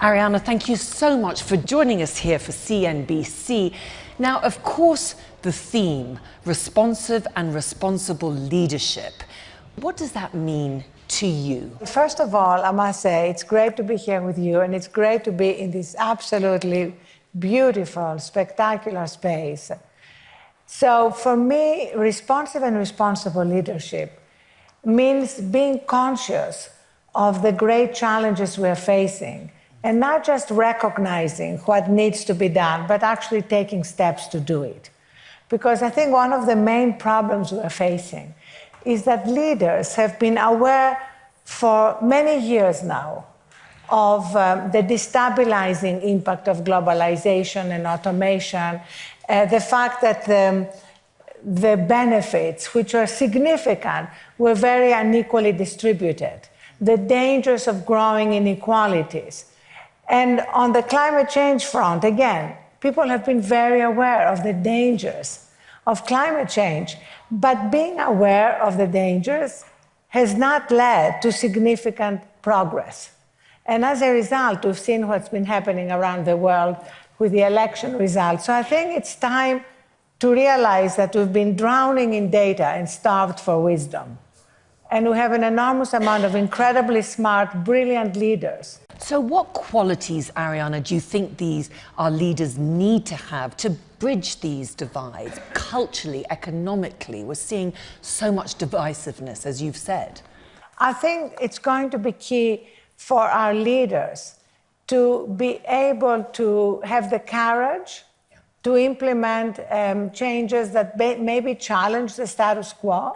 Arianna, thank you so much for joining us here for CNBC. Now, of course, the theme, responsive and responsible leadership. What does that mean to you? First of all, I must say it's great to be here with you, and it's great to be in this absolutely beautiful, spectacular space. So for me, responsive and responsible leadership means being conscious of the great challenges we're facing, and not just recognizing what needs to be done, but actually taking steps to do it. Because I think one of the main problems we're facing is that leaders have been aware for many years now of the destabilizing impact of globalization and automation, the fact that the benefits, which are significant, were very unequally distributed, the dangers of growing inequalities. And on the climate change front, again, people have been very aware of the dangers of climate change, but being aware of the dangers has not led to significant progress. And as a result, we've seen what's been happening around the world with the election results. So I think it's time to realize that we've been drowning in data and starved for wisdom. And we have an enormous amount of incredibly smart, brilliant leaders. So what qualities, Arianna, do you think our leaders need to have to bridge these divides culturally, economically? We're seeing so much divisiveness, as you've said. I think it's going to be key for our leaders to be able to have the courage to implement changes that maybe challenge the status quo,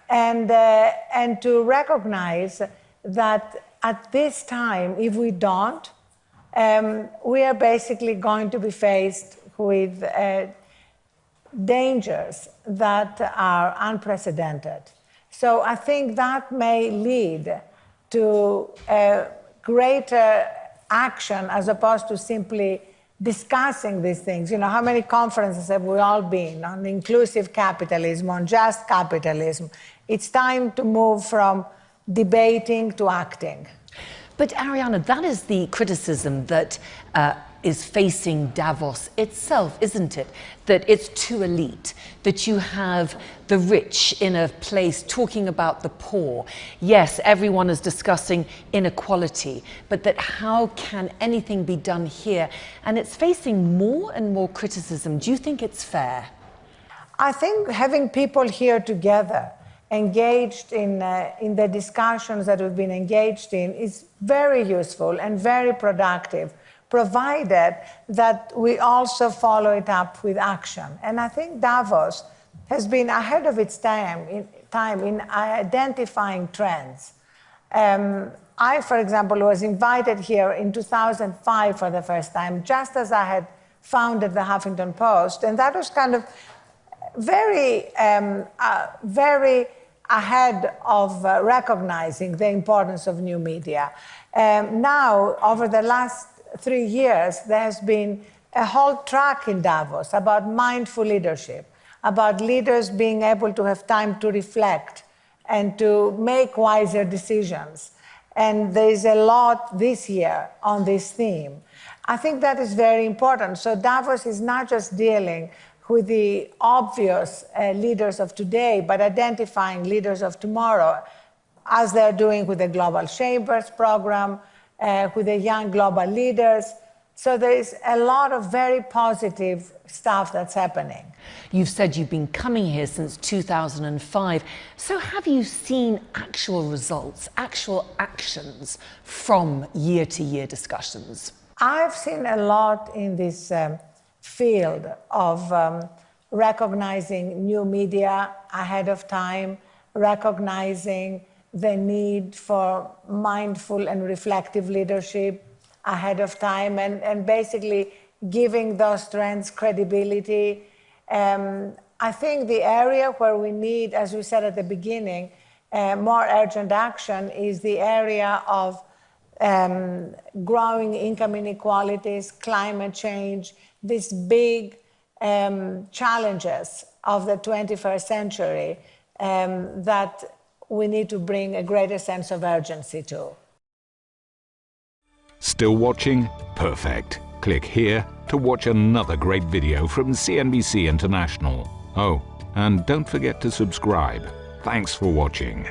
and to recognize that at this time, if we don't, we are basically going to be faced with dangers that are unprecedented. So I think that may lead to greater action as opposed to simply discussing these things. You know, how many conferences have we all been on inclusive capitalism, on just capitalism? It's time to move from debating to acting. But Arianna, that is the criticism that is facing Davos itself, isn't it? That it's too elite, that you have the rich in a place talking about the poor. Yes, everyone is discussing inequality, but that how can anything be done here? And it's facing more and more criticism. Do you think it's fair? I think having people here together, engaged in the discussions that we've been engaged in, is very useful and very productive, provided that we also follow it up with action. And I think Davos has been ahead of its time in identifying trends. I, for example, was invited here in 2005 for the first time, just as I had founded the Huffington Post, and that was kind of very ahead of recognizing the importance of new media. Now, over the last 3 years, there has been a whole track in Davos about mindful leadership, about leaders being able to have time to reflect and to make wiser decisions. And there is a lot this year on this theme. I think that is very important. So Davos is not just dealing with the obvious leaders of today, but identifying leaders of tomorrow, as they're doing with the Global Chambers program, with the young global leaders. So there is a lot of very positive stuff that's happening. You've said you've been coming here since 2005. So have you seen actual results, actual actions from year-to-year discussions? I've seen a lot in this field of recognizing new media ahead of time, recognizing the need for mindful and reflective leadership ahead of time, and basically giving those trends credibility. I think the area where we need, as we said at the beginning, more urgent action is the area of growing income inequalities, climate change, these big challenges of the 21st century that we need to bring a greater sense of urgency to. Still watching? Perfect. Click here to watch another great video from CNBC International. Oh, and don't forget to subscribe. Thanks for watching.